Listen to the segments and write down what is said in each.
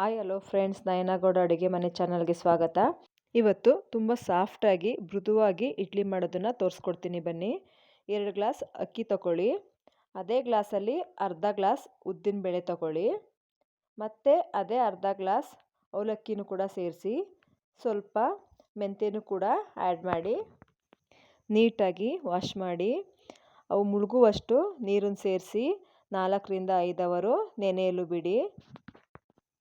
Hi hello friends, ನಯನಗೌಡ ಅಡುಗೆ ಮನೆ ಚಾನಲ್ಗೆ ಸ್ವಾಗತ. ಇವತ್ತು ತುಂಬ ಸಾಫ್ಟಾಗಿ ಮೃದುವಾಗಿ ಇಡ್ಲಿ ಮಾಡೋದನ್ನು ತೋರಿಸ್ಕೊಡ್ತೀನಿ ಬನ್ನಿ. 2 ಗ್ಲಾಸ್ ಅಕ್ಕಿ ತಗೊಳ್ಳಿ, ಅದೇ ಗ್ಲಾಸಲ್ಲಿ ಅರ್ಧ ಗ್ಲಾಸ್ ಉದ್ದಿನಬೇಳೆ ತಗೊಳ್ಳಿ, ಮತ್ತು ಅದೇ ಅರ್ಧ ಗ್ಲಾಸ್ ಅವಲಕ್ಕಿನೂ ಕೂಡ ಸೇರಿಸಿ ಸ್ವಲ್ಪ ಮೆಂತ್ಯನೂ ಕೂಡ ಆ್ಯಡ್ ಮಾಡಿ ನೀಟಾಗಿ ವಾಶ್ ಮಾಡಿ ಅವು ಮುಳುಗುವಷ್ಟು ನೀರನ್ನು ಸೇರಿಸಿ 4 ರಿಂದ 5 ಅವರು ನೆನೆಯಲು ಬಿಡಿ.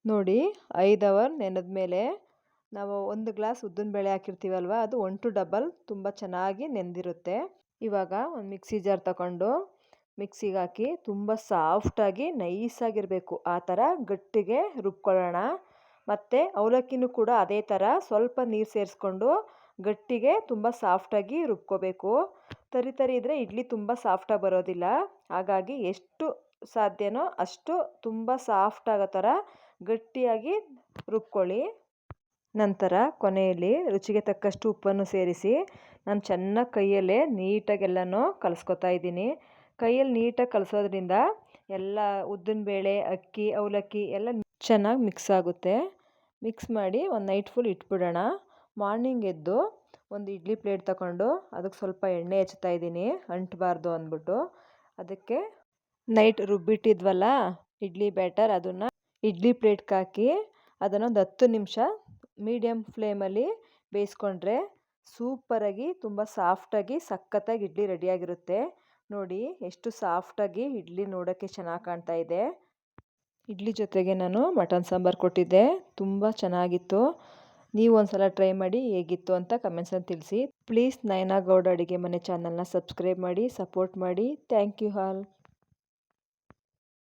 ನೋಡಿ, 5 ಅವರ್ ನೆನೆದ ಮೇಲೆ ನಾವು 1 ಗ್ಲಾಸ್ ಉದ್ದಿನಬೇಳೆ ಹಾಕಿರ್ತೀವಲ್ವ, ಅದು 1 to ಡಬಲ್ ತುಂಬ ಚೆನ್ನಾಗಿ ನೆಂದಿರುತ್ತೆ. ಇವಾಗ ಒಂದು ಮಿಕ್ಸಿ ಜಾರ್ ತಗೊಂಡು ಮಿಕ್ಸಿಗೆ ಹಾಕಿ ತುಂಬ ಸಾಫ್ಟಾಗಿ ನೈಸಾಗಿರಬೇಕು, ಆ ಥರ ಗಟ್ಟಿಗೆ ರುಬ್ಕೊಳ್ಳೋಣ. ಮತ್ತು ಅವಲಕ್ಕಿನೂ ಕೂಡ ಅದೇ ಥರ ಸ್ವಲ್ಪ ನೀರು ಸೇರಿಸ್ಕೊಂಡು ಗಟ್ಟಿಗೆ ತುಂಬ ಸಾಫ್ಟಾಗಿ ರುಬ್ಕೋಬೇಕು. ತರಿ ತರಿ ಇದ್ದರೆ ಇಡ್ಲಿ ತುಂಬ ಸಾಫ್ಟಾಗಿ ಬರೋದಿಲ್ಲ. ಹಾಗಾಗಿ ಎಷ್ಟು ಸಾಧ್ಯನೋ ಅಷ್ಟು ತುಂಬ ಸಾಫ್ಟ್ ಆಗೋ ಥರ ಗಟ್ಟಿಯಾಗಿ ರುಬ್ಕೊಳ್ಳಿ. ನಂತರ ಕೊನೆಯಲ್ಲಿ ರುಚಿಗೆ ತಕ್ಕಷ್ಟು ಉಪ್ಪನ್ನು ಸೇರಿಸಿ ನಾನು ಚೆನ್ನಾಗಿ ಕೈಯಲ್ಲೇ ನೀಟಾಗಿ ಎಲ್ಲನೂ ಕಲಿಸ್ಕೊತಾ ಇದ್ದೀನಿ. ಕೈಯಲ್ಲಿ ನೀಟಾಗಿ ಕಲಿಸೋದ್ರಿಂದ ಎಲ್ಲ ಉದ್ದಿನಬೇಳೆ, ಅಕ್ಕಿ, ಅವಲಕ್ಕಿ ಎಲ್ಲ ಚೆನ್ನಾಗಿ ಮಿಕ್ಸ್ ಆಗುತ್ತೆ. ಮಿಕ್ಸ್ ಮಾಡಿ ಒಂದು ನೈಟ್ ಫುಲ್ ಇಟ್ಬಿಡೋಣ. ಮಾರ್ನಿಂಗ್ ಎದ್ದು ಒಂದು ಇಡ್ಲಿ ಪ್ಲೇಟ್ ತಗೊಂಡು ಅದಕ್ಕೆ ಸ್ವಲ್ಪ ಎಣ್ಣೆ ಹಚ್ತಾ ಇದ್ದೀನಿ, ಅಂಟಬಾರ್ದು ಅಂದ್ಬಿಟ್ಟು. ಅದಕ್ಕೆ ನೈಟ್ ರುಬ್ಬಿಟ್ಟಿದ್ವಲ್ಲ ಇಡ್ಲಿ ಬ್ಯಾಟರ್, ಅದನ್ನು ಇಡ್ಲಿ ಪ್ಲೇಟ್ಗೆ ಹಾಕಿ ಅದನ್ನೊಂದು 10 ನಿಮಿಷ ಮೀಡಿಯಮ್ ಫ್ಲೇಮಲ್ಲಿ ಬೇಯಿಸ್ಕೊಂಡ್ರೆ ಸೂಪರಾಗಿ ತುಂಬ ಸಾಫ್ಟಾಗಿ ಸಖತ್ತಾಗಿ ಇಡ್ಲಿ ರೆಡಿಯಾಗಿರುತ್ತೆ. ನೋಡಿ ಎಷ್ಟು ಸಾಫ್ಟಾಗಿ ಇಡ್ಲಿ ನೋಡೋಕ್ಕೆ ಚೆನ್ನಾಗಿ ಕಾಣ್ತಾ ಇದೆ. ಇಡ್ಲಿ ಜೊತೆಗೆ ನಾನು ಮಟನ್ ಸಾಂಬಾರು ಕೊಟ್ಟಿದ್ದೆ, ತುಂಬ ಚೆನ್ನಾಗಿತ್ತು. ನೀವು ಒಂದ್ಸಲ ಟ್ರೈ ಮಾಡಿ ಹೇಗಿತ್ತು ಅಂತ ಕಮೆಂಟ್ಸಲ್ಲಿ ತಿಳಿಸಿ. ಪ್ಲೀಸ್ ನಯನಗೌಡ ಅಡುಗೆ ಮನೆ ಚಾನಲ್ನ ಸಬ್ಸ್ಕ್ರೈಬ್ ಮಾಡಿ, ಸಪೋರ್ಟ್ ಮಾಡಿ. Thank you all.